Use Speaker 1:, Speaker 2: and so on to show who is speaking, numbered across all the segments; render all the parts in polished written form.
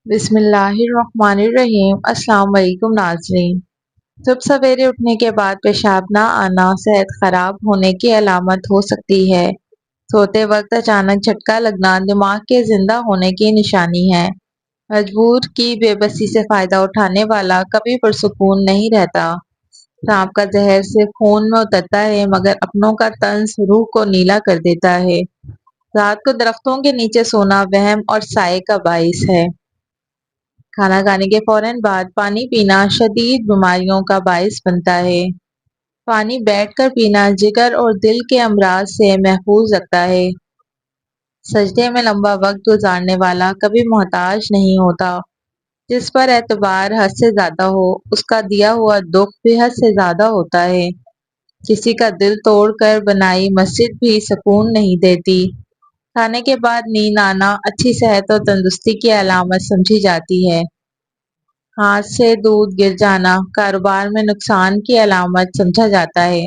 Speaker 1: बिस्मिल्लाहिर्रहमानिर्रहीम। अस्सलाम वालेकुम नाज़रीन। जब सवेरे उठने के बाद पेशाब ना आना सेहत खराब होने की अलामत हो सकती है। सोते वक्त अचानक झटका लगना दिमाग के जिंदा होने की निशानी है। मजबूर की बेबसी से फायदा उठाने वाला कभी पुरसुकून नहीं रहता। सांप का जहर सिर्फ खून में उतरता है मगर अपनों का तंज रूह को नीला कर देता है। रात को दरख्तों के नीचे सोना वहम और साए का बाइस है। खाना खाने के फौरन बाद पानी पीना शदीद बीमारियों का बायस बनता है। पानी बैठकर पीना जिगर और दिल के अमराज से महफूज रखता है। सजदे में लंबा वक्त गुजारने वाला कभी मोहताज नहीं होता। जिस पर एतबार हद से ज्यादा हो उसका दिया हुआ दुख भी हद से ज्यादा होता है। किसी का दिल तोड़कर बनाई मस्जिद भी सुकून नहीं देती। खाने के बाद नींद आना अच्छी सेहत और तंदुरुस्ती की अलामत समझी जाती है। हाथ से दूध गिर जाना कारोबार में नुकसान की अलामत समझा जाता है।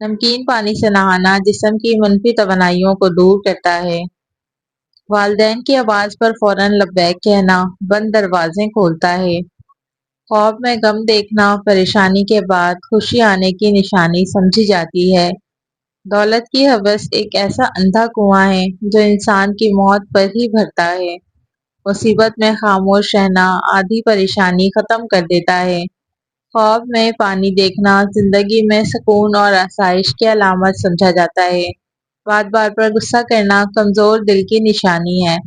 Speaker 1: नमकीन पानी से नहाना जिस्म की मनफी तवानाइयों को दूर करता है। वालिदैन की आवाज़ पर फौरन लब्बैक कहना बंद दरवाजे खोलता है। ख्वाब में गम देखना परेशानी के बाद खुशी आने की निशानी समझी जाती है। दौलत की हवस एक ऐसा अंधा कुआं है जो इंसान की मौत पर ही भरता है। मुसीबत में खामोश रहना आधी परेशानी खत्म कर देता है। ख्वाब में पानी देखना जिंदगी में सुकून और आसाइश की अलामत समझा जाता है। बात बात पर गुस्सा करना कमजोर दिल की निशानी है।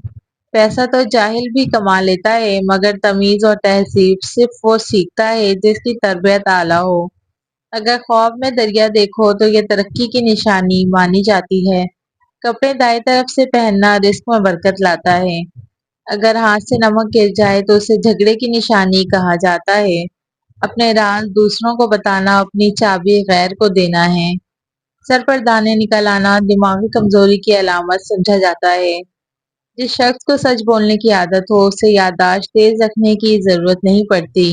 Speaker 1: पैसा तो जाहिल भी कमा लेता है मगर तमीज और तहजीब सिर्फ वो सीखता है जिसकी तरबियत आला हो। अगर ख्वाब में दरिया देखो तो ये तरक्की की निशानी मानी जाती है। कपड़े दाएं तरफ से पहनना रिस्क में बरकत लाता है। अगर हाथ से नमक गिर जाए तो उसे झगड़े की निशानी कहा जाता है। अपने राज दूसरों को बताना अपनी चाबी गैर को देना है। सर पर दाने निकल आना दिमागी कमजोरी की अलामत समझा जाता है। जिस शख्स को सच बोलने की आदत हो उसे याददाश्त तेज रखने की जरूरत नहीं पड़ती।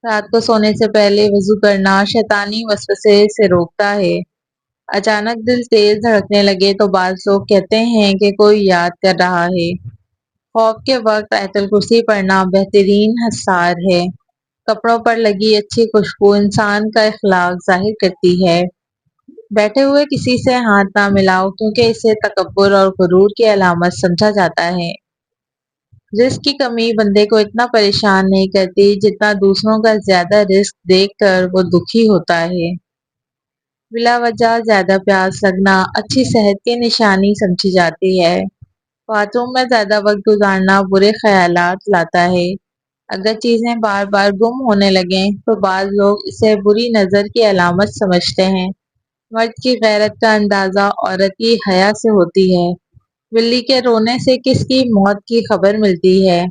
Speaker 1: रात को सोने से पहले वजू करना शैतानी वसवसे से रोकता है। अचानक दिल तेज धड़कने लगे तो बाज लोग कहते हैं कि कोई याद कर रहा है। खौफ के वक्त आयतल कुर्सी पढ़ना बेहतरीन हसार है। कपड़ों पर लगी अच्छी खुशबू इंसान का इखलाक जाहिर करती है। बैठे हुए किसी से हाथ ना मिलाओ क्योंकि इसे तकब्बुर और गुरूर की अलामत समझा जाता है। रिस्क की कमी बंदे को इतना परेशान नहीं करती जितना दूसरों का ज्यादा रिस्क देखकर वो दुखी होता है। बिला वजह ज्यादा प्यास लगना अच्छी सेहत की निशानी समझी जाती है। बाथरूम में ज्यादा वक्त गुजारना बुरे ख्यालात लाता है। अगर चीजें बार बार गुम होने लगें तो बाज लोग इसे बुरी नजर की अलामत समझते हैं। मर्द की गैरत का अंदाजा औरत की हया से होती है। बिल्ली के रोने से किसकी मौत की खबर मिलती है।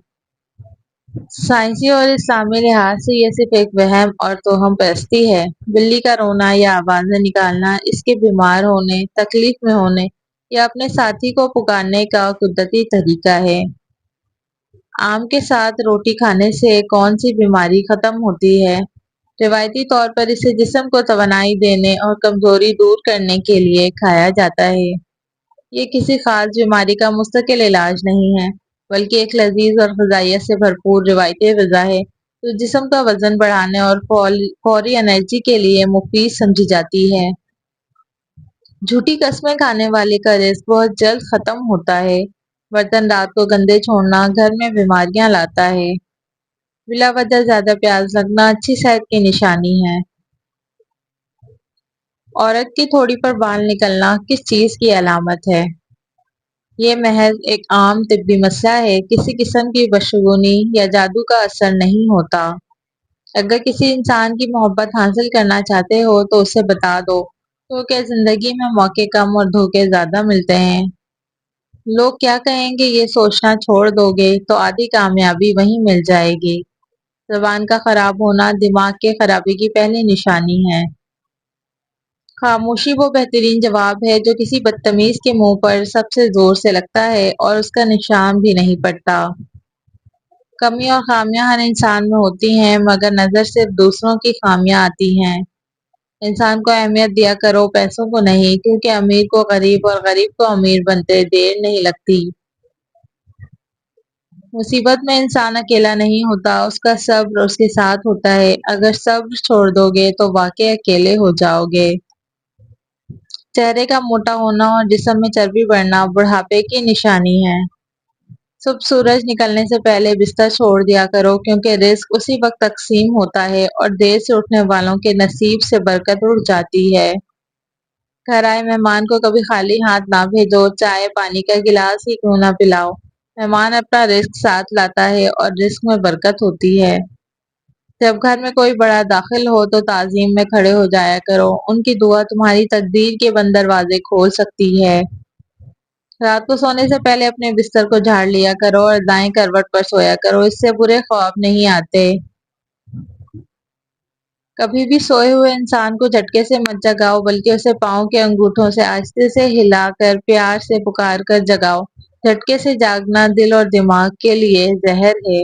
Speaker 1: साइंसी और इस्लामी लिहाज से यह सिर्फ एक वहम और तोहम परस्ती है। बिल्ली का रोना या आवाजें निकालना इसके बीमार होने तकलीफ में होने या अपने साथी को पुकारने का कुदरती तरीका है। आम के साथ रोटी खाने से कौन सी बीमारी खत्म होती है। रिवायती तौर पर इसे जिस्म को तवानाई देने और कमजोरी दूर करने के लिए खाया जाता है। ये किसी खास बीमारी का मुस्तकिल इलाज नहीं है बल्कि एक लजीज और ग़िज़ाइयत से भरपूर रिवायती ग़िज़ा है जो जिस्म का वजन बढ़ाने और फौरी एनर्जी के लिए मुफीद समझी जाती है। झूठी कस्में खाने वाले का रिस्क बहुत जल्द खत्म होता है। बर्तन रात को गंदे छोड़ना घर में बीमारियां लाता है। बिला वजह ज्यादा प्यास लगना अच्छी सेहत की निशानी है। औरत की थोड़ी पर बाल निकलना किस चीज की अलामत है। ये महज एक आम तिब्बी मसला है। किसी किस्म की बशगुनी या जादू का असर नहीं होता। अगर किसी इंसान की मोहब्बत हासिल करना चाहते हो तो उसे बता दो तो क्या जिंदगी में मौके कम और धोखे ज्यादा मिलते हैं। लोग क्या कहेंगे ये सोचना छोड़ दोगे तो आधी कामयाबी वहीं मिल जाएगी। जबान का खराब होना दिमाग के खराबी की पहली निशानी है। खामोशी वो बेहतरीन जवाब है जो किसी बदतमीज के मुंह पर सबसे जोर से लगता है और उसका निशान भी नहीं पड़ता। कमी और खामियां हर इंसान में होती हैं मगर नजर सिर्फ दूसरों की खामियां आती हैं। इंसान को अहमियत दिया करो पैसों को नहीं क्योंकि अमीर को गरीब और गरीब को अमीर बनते देर नहीं लगती। मुसीबत में इंसान अकेला नहीं होता, उसका सब्र उसके साथ होता है। अगर सब्र छोड़ दोगे तो वाकई अकेले हो जाओगे। चेहरे का मोटा होना और जिस्म में चर्बी बढ़ना बुढ़ापे की निशानी है। सुबह सूरज निकलने से पहले बिस्तर छोड़ दिया करो, क्योंकि रिस्क उसी वक्त तकसीम होता है और देर से उठने वालों के नसीब से बरकत उड़ जाती है। घर आए मेहमान को कभी खाली हाथ ना भेजो, चाय पानी का गिलास ही क्यों ना पिलाओ। मेहमान अपना रिस्क साथ लाता है और रिस्क में बरकत होती है। जब घर में कोई बड़ा दाखिल हो तो ताजीम में खड़े हो जाया करो, उनकी दुआ तुम्हारी तकदीर के बंद दरवाजे खोल सकती है। रात को सोने से पहले अपने बिस्तर को झाड़ लिया करो और दाएं करवट पर सोया करो, इससे बुरे ख्वाब नहीं आते। कभी भी सोए हुए इंसान को झटके से मत जगाओ, बल्कि उसे पाँव के अंगूठों से आहिस्ते से हिलाकर प्यार से पुकार कर जगाओ। झटके से जागना दिल और दिमाग के लिए जहर है।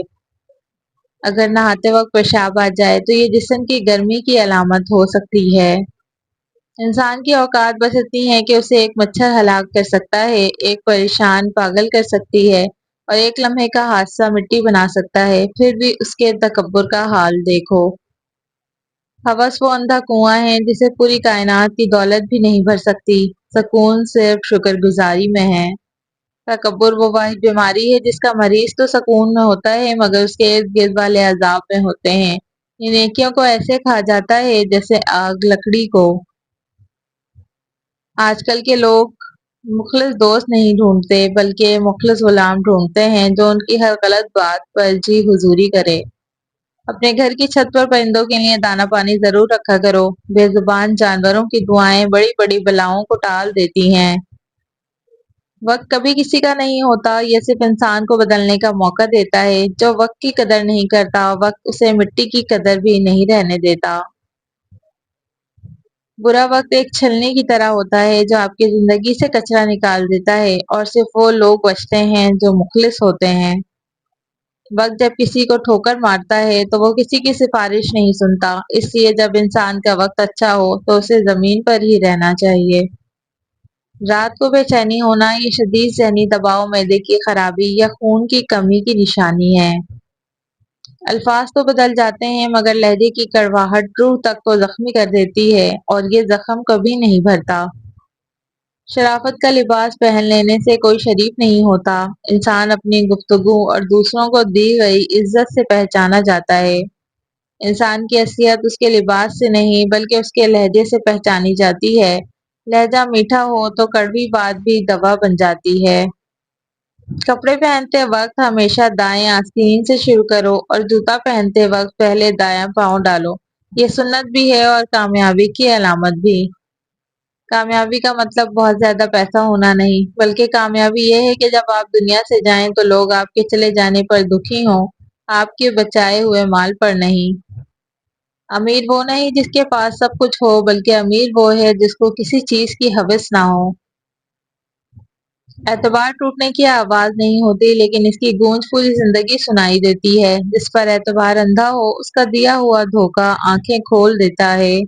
Speaker 1: अगर नहाते वक्त पेशाब आ जाए तो ये जिस्म की गर्मी की अलामत हो सकती है। इंसान की औकात बस इतनी है कि उसे एक मच्छर हलाक कर सकता है, एक परेशान पागल कर सकती है और एक लम्हे का हादसा मिट्टी बना सकता है। फिर भी उसके तकब्बुर का हाल देखो। हवस वो अंधा कुआं है जिसे पूरी कायनात की दौलत भी नहीं भर सकती। सुकून सिर्फ शुक्रगुजारी में है। तकब्बुर वो वाहिद बीमारी है जिसका मरीज तो सुकून में होता है, मगर उसके इर्द गिर्द वाले अजाब में होते हैं। ये नेकियों को ऐसे खा जाता है जैसे आग लकड़ी को। आजकल के लोग मुखलिस दोस्त नहीं ढूंढते, बल्कि मुखलिस गुलाम ढूंढते हैं जो उनकी हर गलत बात पर जी हुजूरी करे। अपने घर की छत पर परिंदों के लिए दाना पानी जरूर रखा करो। बेजुबान जानवरों की दुआएं बड़ी बड़ी बलाओं को टाल देती हैं। वक्त कभी किसी का नहीं होता, यह सिर्फ इंसान को बदलने का मौका देता है। जो वक्त की कदर नहीं करता, वक्त उसे मिट्टी की कदर भी नहीं रहने देता। बुरा वक्त एक छलनी की तरह होता है जो आपकी जिंदगी से कचरा निकाल देता है, और सिर्फ वो लोग बचते हैं जो मुखलिस होते हैं। वक्त जब किसी को ठोकर मारता है तो वो किसी की सिफारिश नहीं सुनता, इसलिए जब इंसान का वक्त अच्छा हो तो उसे जमीन पर ही रहना चाहिए। रात को बेचैनी होना ये शदीद ज़हनी दबाव, मैदे की खराबी या खून की कमी की निशानी है। अल्फाज तो बदल जाते हैं, मगर लहजे की कड़वाहट रूह तक को जख्मी कर देती है और ये जख्म कभी नहीं भरता। शराफत का लिबास पहन लेने से कोई शरीफ नहीं होता। इंसान अपनी गुफ्तगू और दूसरों को दी गई इज्जत से पहचाना जाता है। इंसान की हैसियत उसके लिबास से नहीं, बल्कि उसके लहजे से पहचानी जाती है। लहजा मीठा हो तो कड़वी बात भी दवा बन जाती है। कपड़े पहनते वक्त हमेशा दाएं आस्तीन से शुरू करो और जूता पहनते वक्त पहले दायां पांव डालो। ये सुन्नत भी है और कामयाबी की अलामत भी। कामयाबी का मतलब बहुत ज्यादा पैसा होना नहीं, बल्कि कामयाबी ये है कि जब आप दुनिया से जाएं तो लोग आपके चले जाने पर दुखी हों, आपके बचाए हुए माल पर नहीं। अमीर वो नहीं जिसके पास सब कुछ हो, बल्कि अमीर वो है जिसको किसी चीज की हवस ना हो। एतबार टूटने की आवाज नहीं होती, लेकिन इसकी गूंज पूरी जिंदगी सुनाई देती है। जिस पर एतबार अंधा हो, उसका दिया हुआ धोखा आंखें खोल देता है।